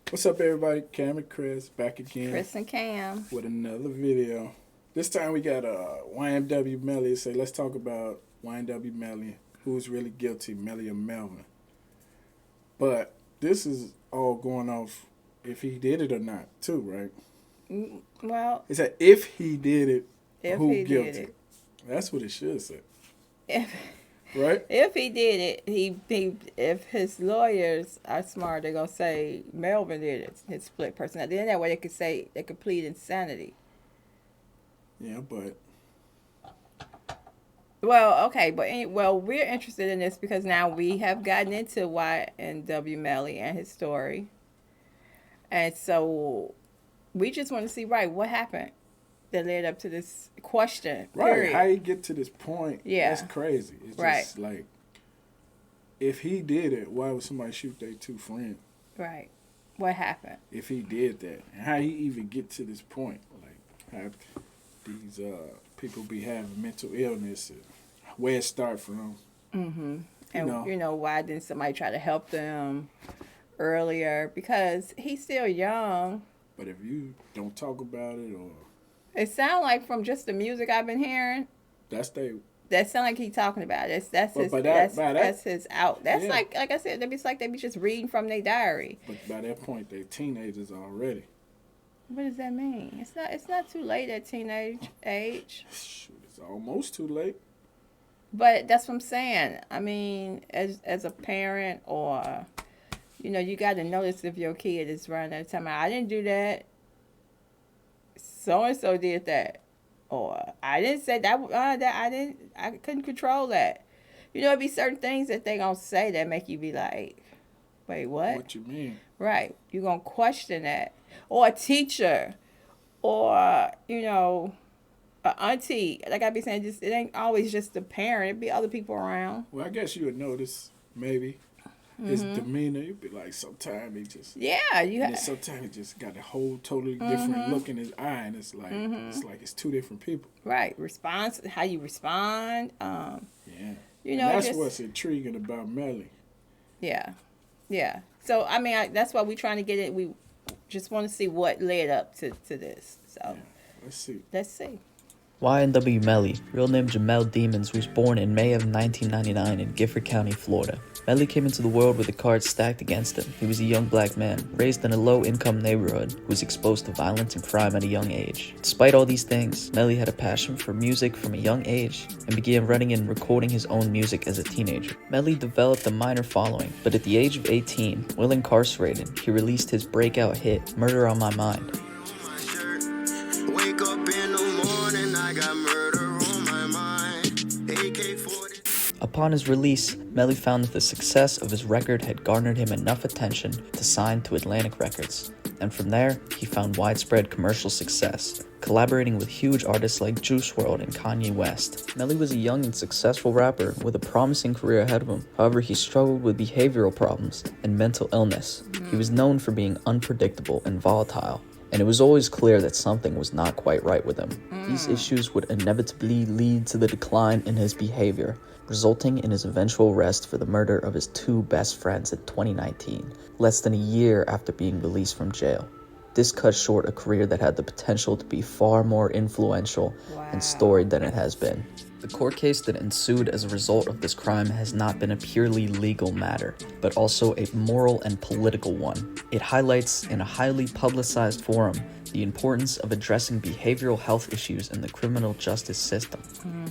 What's up, everybody? Cam and Chris back again Chris and Cam. with another video. This time we got YNW Melly. Say, let's talk about YNW Melly. Who's really guilty, Melly or Melvin? But this is all going off if he did it or not, too, right? Well, It said if he did it, if who he guilty? did it, That's what it should say, if right? if he did it, he if his lawyers are smart, they're gonna say Melvin did it. His split personality. Then that way they could plead insanity. Yeah, but Well, okay, but we're interested in this because now we have gotten into YNW Melly and his story, and so we just want to see what happened that led up to this question. right, Period. how he get to this point? Yeah. That's crazy. It's Right. just like if he did it, why would somebody shoot their two friends? Right. What happened? If he did that, and how he even get to this point, like how these people be having mental illness, and where it start from. Mm-hmm. know. And why didn't somebody try to help them earlier? Because he's still young. But if you don't talk about it, or It sounds like from just the music I've been hearing, that's they, that sound like he's talking about it. That's But his by that- that's his out. That's Yeah. like I said, it's like they be just reading from their diary. but by that point they teenagers already. What does that mean? It's not too late at teenage age. Shoot, it's almost too late. But that's what I'm saying. I mean, as a parent or you got to notice if your kid is running at a time. I didn't do that. So and so did that, or I didn't say that. That I didn't. I couldn't control that. It'd be certain things that they gonna say that make you be like, "Wait, what?" What you mean? Right? You gonna question that, or a teacher, or a auntie. Like I be saying, just it ain't always just the parent. It be other people around. Well, I guess you would notice maybe his demeanor. You'd be like, sometimes he just. Yeah, you And then sometimes he just got a whole totally different look in his eye, and it's like it's two different people. right response. How you respond. Yeah. And that's just, what's intriguing about Melly. Yeah. Yeah. So, I mean, that's why we're trying to get it. We just want to see what led up to this. So, Yeah. Let's see. let's see. YNW Melly, real name Jamel Demons, was born in May of 1999 in Gifford County, Florida. Melly came into the world with the cards stacked against him. He was a young black man, raised in a low-income neighborhood, who was exposed to violence and crime at a young age. Despite all these things, Melly had a passion for music from a young age and began writing and recording his own music as a teenager. Melly developed a minor following, but at the age of 18, while incarcerated, he released his breakout hit, Murder on My Mind. Wake up in the morning, I got murder on my mind. AK-40. Upon his release, Melly found that the success of his record had garnered him enough attention to sign to Atlantic Records, and from there, he found widespread commercial success, collaborating with huge artists like Juice WRLD and Kanye West. Melly was a young and successful rapper with a promising career ahead of him. However, he struggled with behavioral problems and mental illness. He was known for being unpredictable and volatile, and it was always clear that something was not quite right with him. These issues would inevitably lead to the decline in his behavior, resulting in his eventual arrest for the murder of his two best friends in 2019, less than a year after being released from jail. This cut short a career that had the potential to be far more influential and storied than it has been. The court case that ensued as a result of this crime has not been a purely legal matter, but also a moral and political one. It highlights, in a highly publicized forum, the importance of addressing behavioral health issues in the criminal justice system.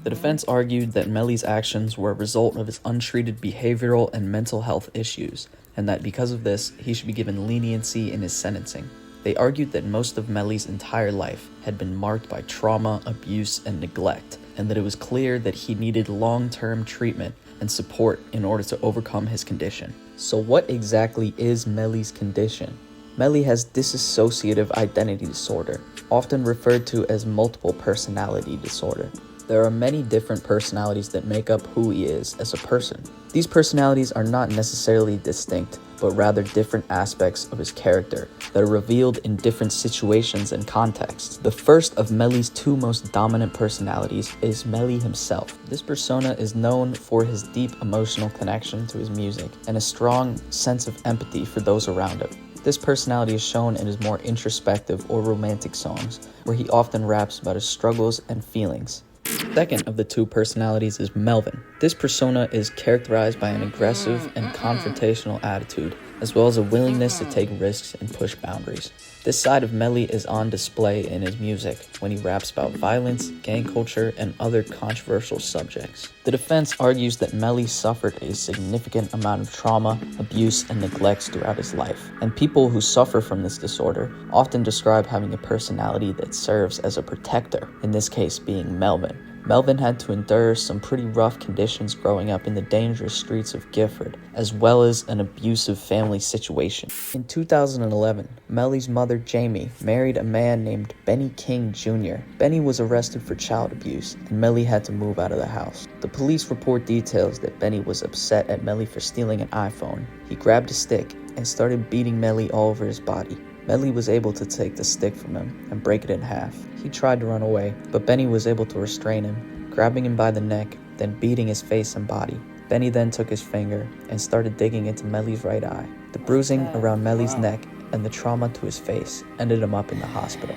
The defense argued that Melly's actions were a result of his untreated behavioral and mental health issues, and that because of this, he should be given leniency in his sentencing. They argued that most of Melly's entire life had been marked by trauma, abuse, and neglect, and that it was clear that he needed long-term treatment and support in order to overcome his condition. So what exactly is Melly's condition? Melly has dissociative identity disorder, often referred to as multiple personality disorder. There are many different personalities that make up who he is as a person. These personalities are not necessarily distinct, but rather different aspects of his character that are revealed in different situations and contexts. The first of Melly's two most dominant personalities is Melly himself. This persona is known for his deep emotional connection to his music and a strong sense of empathy for those around him. This personality is shown in his more introspective or romantic songs, where he often raps about his struggles and feelings. Second of the two personalities is Melvin. This persona is characterized by an aggressive and confrontational attitude, as well as a willingness to take risks and push boundaries. This side of Melly is on display in his music, when he raps about violence, gang culture, and other controversial subjects. The defense argues that Melly suffered a significant amount of trauma, abuse, and neglect throughout his life, and people who suffer from this disorder often describe having a personality that serves as a protector, in this case being Melvin. Melvin had to endure some pretty rough conditions growing up in the dangerous streets of Gifford, as well as an abusive family situation. In 2011, Melly's mother, Jamie, married a man named Benny King Jr. Benny was arrested for child abuse, and Melly had to move out of the house. The police report details that Benny was upset at Melly for stealing an iPhone. He grabbed a stick and started beating Melly all over his body. Melly was able to take the stick from him and break it in half. He tried to run away, but Benny was able to restrain him, grabbing him by the neck, then beating his face and body. Benny then took his finger and started digging into Melly's right eye. The bruising around Melly's neck and the trauma to his face ended him up in the hospital.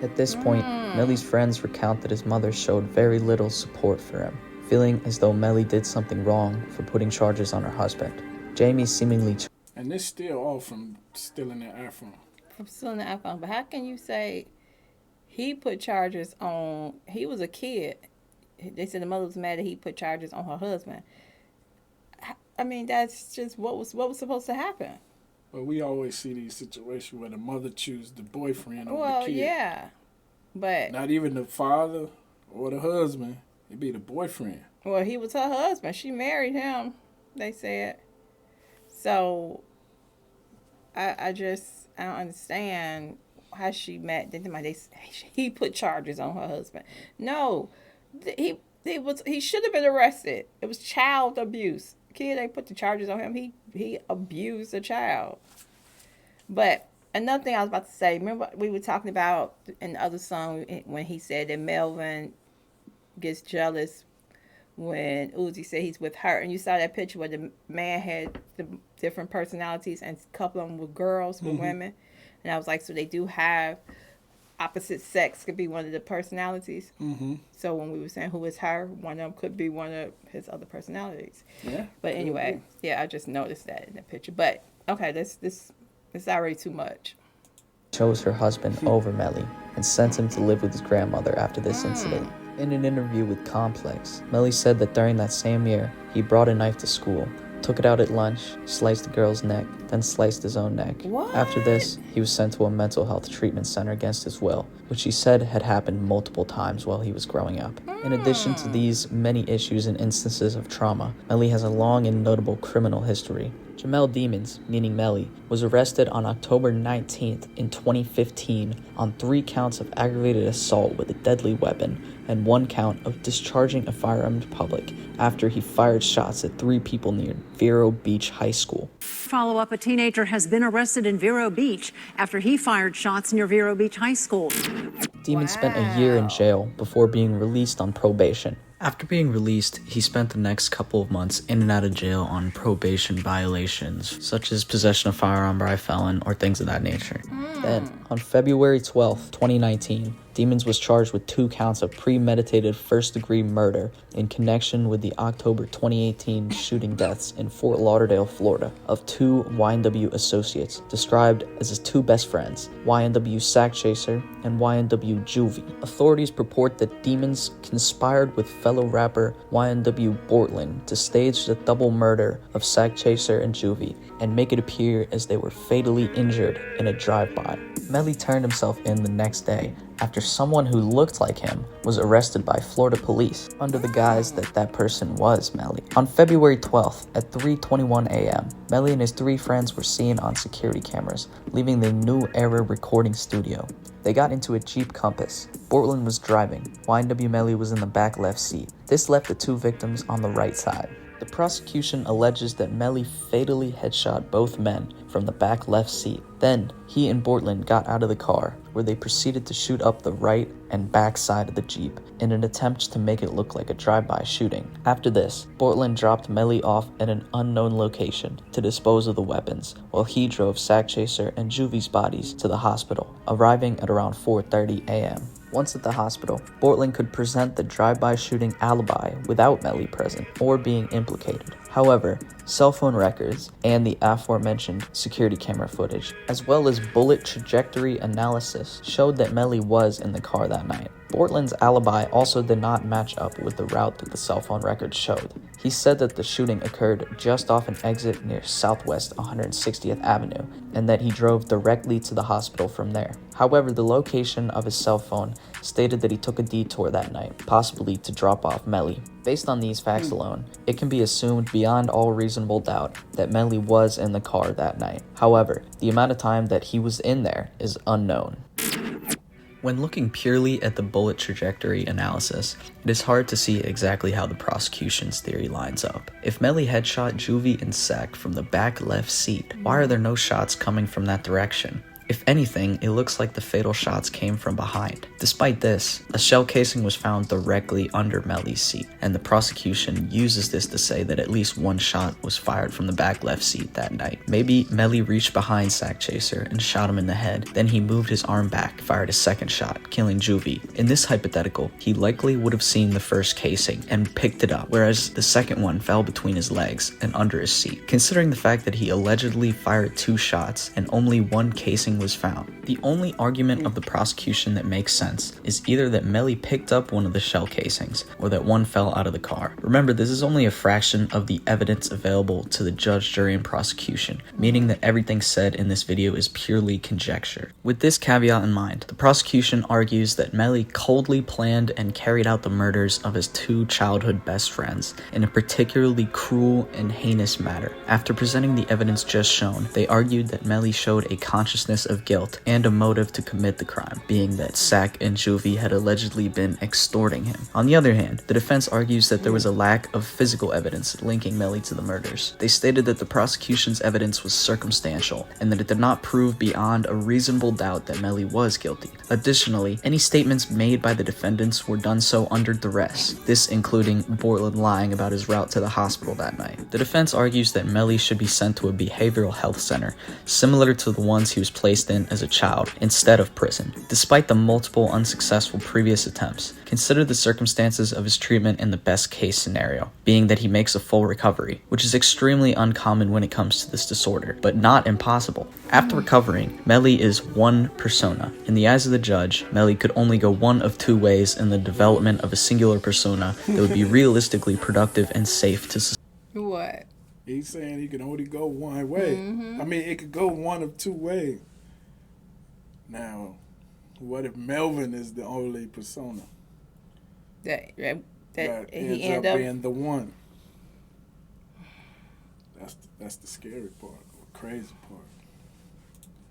At this point, Melly's friends recount that his mother showed very little support for him, feeling as though Melly did something wrong for putting charges on her husband. Jamie seemingly... And this still all from stealing their iPhone. From stealing the iPhone. But how can you say he put charges on... He was a kid. They said the mother was mad that he put charges on her husband. I mean, that's just what was supposed to happen. Well, we always see these situations where the mother chooses the boyfriend over Well, the kid. yeah. But... Not even the father or the husband. It'd be the boyfriend. Well, he was her husband. She married him, they said. So, I don't understand how she met. He put charges on her husband. No, he should have been arrested. It was child abuse. Kid, they put the charges on him. He abused a child. But another thing I was about to say, remember we were talking about in the other song when he said that Melvin gets jealous when Uzi said he's with her, and you saw that picture where the man had the different personalities and a couple of them were girls, were women, and I was like, so they do have opposite sex could be one of the personalities. So when we were saying who is her, one of them could be one of his other personalities. Yeah. But anyway, yeah, I just noticed that in the picture. But okay, this is already too much. chose her husband over Melly and sent him to live with his grandmother after this incident. In an interview with Complex, Melly said that during that same year, he brought a knife to school, took it out at lunch, sliced the girl's neck, then sliced his own neck. What? After this, he was sent to a mental health treatment center against his will, which he said had happened multiple times while he was growing up. In addition to these many issues and instances of trauma, Melly has a long and notable criminal history. Jamel Demons, meaning Melly, was arrested on October 19th in 2015 on 3 counts of aggravated assault with a deadly weapon and 1 count of discharging a firearm in public after he fired shots at 3 people near Vero Beach High School. Follow up, a teenager has been arrested in Vero Beach after he fired shots near Vero Beach High School. Demon spent a year in jail before being released on probation. After being released, he spent the next couple of months in and out of jail on probation violations, such as possession of firearm by a felon or things of that nature. Then, on February 12th, 2019, Demons was charged with 2 counts of premeditated first-degree murder in connection with the October 2018 shooting deaths in Fort Lauderdale, Florida, of 2 YNW associates, described as his 2 best friends, YNW Sack Chaser and YNW Juvie. Authorities purport that Demons conspired with fellow rapper YNW Bortland to stage the double murder of Sack Chaser and Juvie and make it appear as they were fatally injured in a drive-by. Melly turned himself in the next day after someone who looked like him was arrested by Florida police under the guise that that person was Melly. On February 12th at 3:21 a.m., Melly and his 3 friends were seen on security cameras leaving the New Era recording studio. They got into a Jeep Compass. Bortland was driving. YNW Melly was in the back left seat. This left the 2 victims on the right side. The prosecution alleges that Melly fatally headshot both men from the back left seat. Then, he and Bortland got out of the car, where they proceeded to shoot up the right and back side of the Jeep in an attempt to make it look like a drive-by shooting. After this, Bortland dropped Melly off at an unknown location to dispose of the weapons, while he drove Sackchaser and Juvie's bodies to the hospital, arriving at around 4:30 a.m. Once at the hospital, Bortland could present the drive-by shooting alibi without Melly present or being implicated. However, cell phone records and the aforementioned security camera footage, as well as bullet trajectory analysis, showed that Melly was in the car that night. Bortland's alibi also did not match up with the route that the cell phone records showed. He said that the shooting occurred just off an exit near Southwest 160th Avenue, and that he drove directly to the hospital from there. However, the location of his cell phone stated that he took a detour that night, possibly to drop off Melly. Based on these facts alone, it can be assumed beyond all reasonable doubt that Melly was in the car that night. However, the amount of time that he was in there is unknown. When looking purely at the bullet trajectory analysis, it is hard to see exactly how the prosecution's theory lines up. If Melly headshot Juvie and Sack from the back left seat, why are there no shots coming from that direction? If anything, it looks like the fatal shots came from behind. Despite this, a shell casing was found directly under Melly's seat, and the prosecution uses this to say that at least one shot was fired from the back left seat that night. Maybe Melly reached behind Sackchaser and shot him in the head, then he moved his arm back, fired a second shot, killing Juvie. In this hypothetical, he likely would have seen the first casing and picked it up, whereas the second one fell between his legs and under his seat. Considering the fact that he allegedly fired 2 shots and only one casing was found, the only argument of the prosecution that makes sense is either that Melly picked up one of the shell casings or that one fell out of the car. Remember, this is only a fraction of the evidence available to the judge, jury, and prosecution, meaning that everything said in this video is purely conjecture. With this caveat in mind, the prosecution argues that Melly coldly planned and carried out the murders of his 2 childhood best friends in a particularly cruel and heinous manner. After presenting the evidence just shown, they argued that Melly showed a consciousness of guilt and a motive to commit the crime, being that Sack and Juvie had allegedly been extorting him. On the other hand, the defense argues that there was a lack of physical evidence linking Melly to the murders. They stated that the prosecution's evidence was circumstantial and that it did not prove beyond a reasonable doubt that Melly was guilty. Additionally, any statements made by the defendants were done so under duress, this including Bortland lying about his route to the hospital that night. The defense argues that Melly should be sent to a behavioral health center, similar to the ones he was placed in as a child, instead of prison. Despite the multiple unsuccessful previous attempts, consider the circumstances of his treatment in the best case scenario, being that he makes a full recovery, which is extremely uncommon when it comes to this disorder, but not impossible. After recovering, Melly is one persona. In the eyes of the judge, Melly could only go one of 2 ways in the development of a singular persona that would be realistically productive and safe to society. What? He's saying he can only go one way. I mean, it could go one of 2 ways. Now, what if Melvin is the only persona That that he ends end up up being the one? That's the scary part, or crazy part.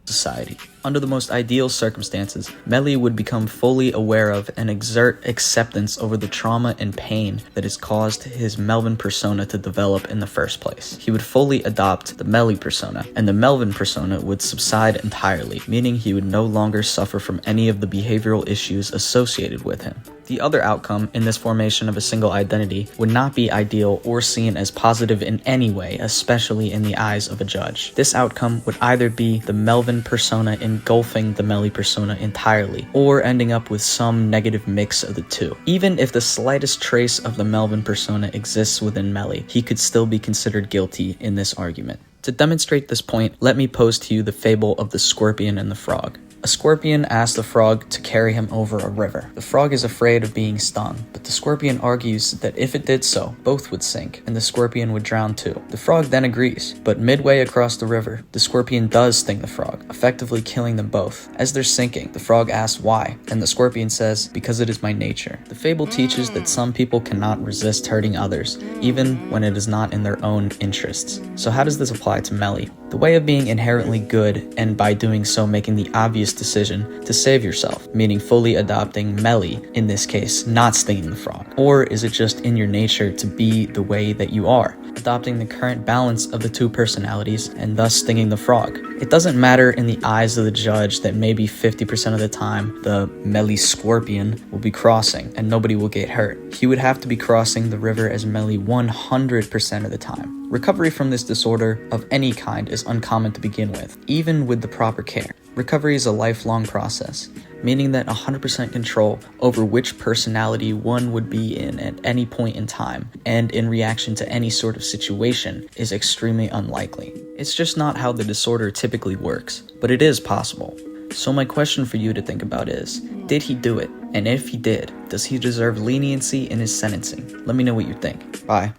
Society. Under the most ideal circumstances, Melly would become fully aware of and exert acceptance over the trauma and pain that has caused his Melvin persona to develop in the first place. He would fully adopt the Melly persona, and the Melvin persona would subside entirely, meaning he would no longer suffer from any of the behavioral issues associated with him. The other outcome in this formation of a single identity would not be ideal or seen as positive in any way, especially in the eyes of a judge. This outcome would either be the Melvin persona engulfing the Melly persona entirely, or ending up with some negative mix of the 2. Even if the slightest trace of the Melvin persona exists within Melly, he could still be considered guilty in this argument. To demonstrate this point, let me pose to you the fable of the scorpion and the frog. A scorpion asks the frog to carry him over a river. The frog is afraid of being stung, but the scorpion argues that if it did so, both would sink, and the scorpion would drown too. The frog then agrees, but midway across the river, the scorpion does sting the frog, effectively killing them both. As they're sinking, the frog asks why, and the scorpion says, "Because it is my nature." The fable teaches that some people cannot resist hurting others, even when it is not in their own interests. So how does this apply to Melly? The way of being inherently good, and by doing so making the obvious decision to save yourself, meaning fully adopting Melly, in this case, not stinging the frog? Or is it just in your nature to be the way that you are, adopting the current balance of the two personalities and thus stinging the frog. It doesn't matter in the eyes of the judge that maybe 50% of the time the Melly scorpion will be crossing and nobody will get hurt. He would have to be crossing the river as Melly 100% of the time. Recovery from this disorder of any kind is uncommon to begin with, even with the proper care. Recovery is a lifelong process, meaning that 100% control over which personality one would be in at any point in time and in reaction to any sort of situation is extremely unlikely. It's just not how the disorder typically works, but it is possible. So my question for you to think about is, did he do it? And if he did, does he deserve leniency in his sentencing? Let me know what you think. Bye.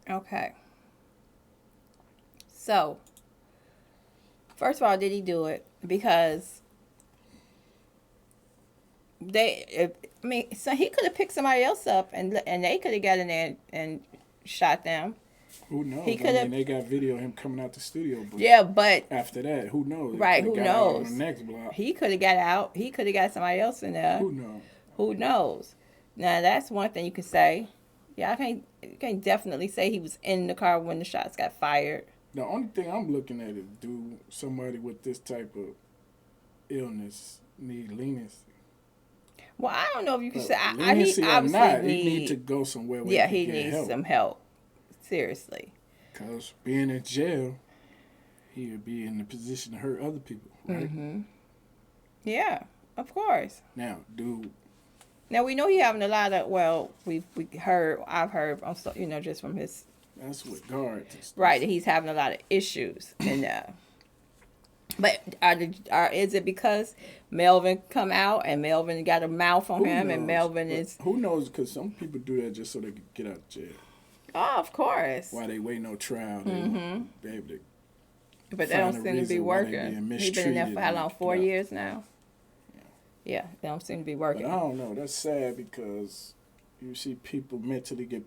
Okay. So, first of all, did he do it? Because so he could have picked somebody else up and they could have got in there and shot them. Who knows? They got video of him coming out the studio. But yeah, but after that, who knows? Right, who knows? On the next block. He could have got out. He could have got somebody else in there. Who knows? Who knows? Now, that's one thing you can say. Yeah, you can't definitely say he was in the car when the shots got fired. The only thing I'm looking at is, do somebody with this type of illness need leniency? Well, I don't know if you can say. Leniency or not, he need to go somewhere where he can get help. He needs some help. Seriously. Because being in jail, he would be in the position to hurt other people, right? Mm-hmm. Yeah, of course. Now we know he having a lot of. Well, I've heard also, just from his. That's what guards. And stuff. Right, that he's having a lot of issues and. But is it because Melvin come out and Melvin got a mouth on him and Melvin is... Who knows? Because some people do that just so they can get out of jail. Oh, of course. While they wait no trial, they able to... But that don't seem to be working. He's been in there for how long? 4 years now? Yeah, they don't seem to be working. But I don't know. That's sad because you see people mentally get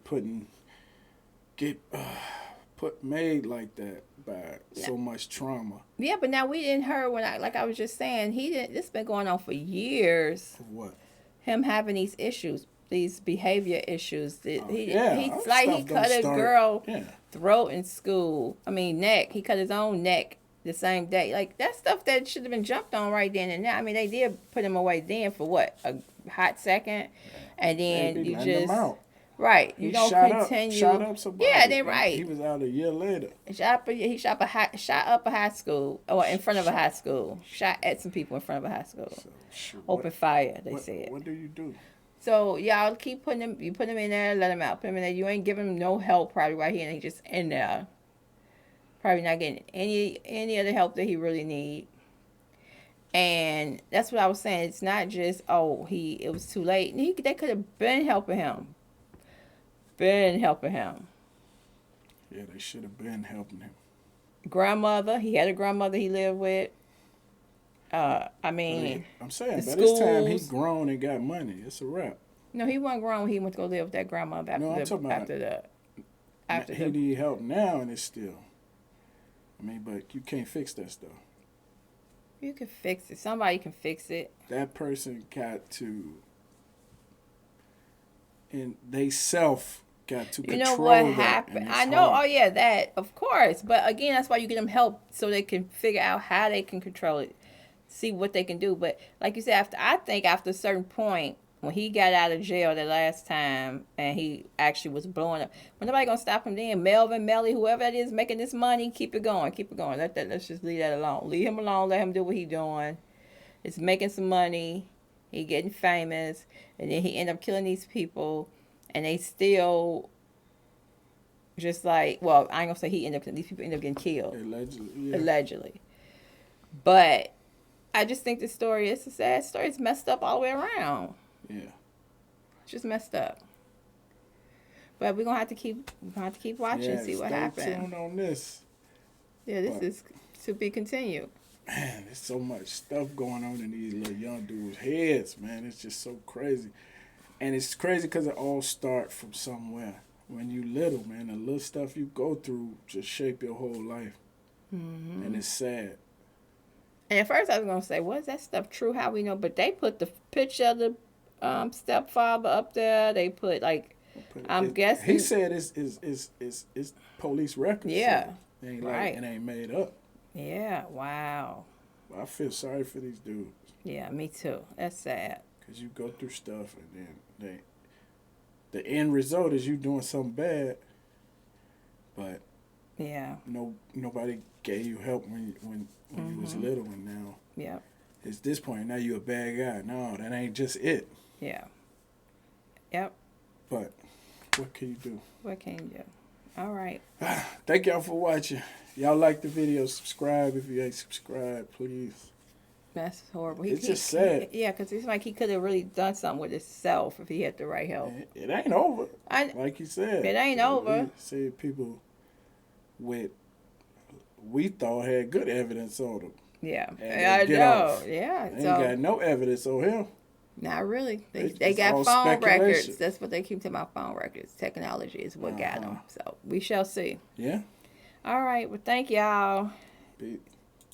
made like that by so much trauma. Yeah, but now we didn't hear like I was just saying, this has been going on for years. What? Him having these issues, these behavior issues. He cut a girl throat in school. Neck. He cut his own neck the same day. Like, that's stuff that should have been jumped on right then and now. They did put him away then for what? A hot second? And then you just... Right, you don't continue. Shot up somebody. Yeah, they're right. He was out a year later. He shot up a high school, or in front of a high school. Shot at some people in front of a high school. Open fire, they said. What do you do? So y'all keep putting him. You put him in there, let him out. Put him in there. You ain't giving him no help probably right here, and he just in there. Probably not getting any of the help that he really need. And that's what I was saying. It's not just it was too late. They could have been helping him. Yeah, they should have been helping him. Grandmother, he had a grandmother he lived with. I'm saying, by this time he grown and got money. It's a wrap. No, he wasn't grown when he went to go live with that grandmother after he need help now, and it's still. But you can't fix that stuff. You can fix it. Somebody can fix it. That person got to, and they got to control. You know what happened? I know. Hard. Oh yeah, that of course. But again, that's why you get them help so they can figure out how they can control it, see what they can do. But like you said, after a certain point, when he got out of jail the last time and he actually was blowing up, when nobody gonna stop him then? Melvin, Melly, whoever that is making this money, keep it going. Let's just leave that alone. Leave him alone. Let him do what he doing. It's making some money. He getting famous, and then he end up killing these people. And they still just like, well, I ain't gonna say these people end up getting killed. Allegedly. But I just think it's a sad story. It's messed up all the way around. Yeah. It's just messed up. But we're gonna have to keep watching and see what happens. Stay tuned on this. Yeah, this is to be continued. Man, there's so much stuff going on in these little young dudes' heads, man. It's just so crazy. And it's crazy because it all starts from somewhere. When you little, man, the little stuff you go through just shape your whole life. Mm-hmm. And it's sad. And at first I was going to say, was that stuff true? How we know? But they put the picture of the stepfather up there. They put, like, I'm guessing. He said it's police records. Yeah. So it ain't Right. It ain't made up. Yeah. Wow. I feel sorry for these dudes. Yeah, me too. That's sad. Because you go through stuff and then the end result is you doing something bad, but Yeah. nobody gave you help when you was little, and now Yep. it's this point. Now you a bad guy. No, that ain't just it. Yeah. Yep. But what can you do? What can you do? All right. Thank y'all for watching. Y'all like the video, subscribe if you ain't subscribed, please. That's horrible. It's just sad. Yeah, because it's like he could have really done something with himself if he had the right help. It ain't over. I Like you said. It ain't over. We see people we thought had good evidence on them. Yeah. And I get know. off. Yeah. They So ain't got no evidence on him. not really. They It's got all phone speculation. records. That's what they keep to my phone records. Technology is what got them. So we shall see. Yeah. All right. Well, thank y'all. Peace.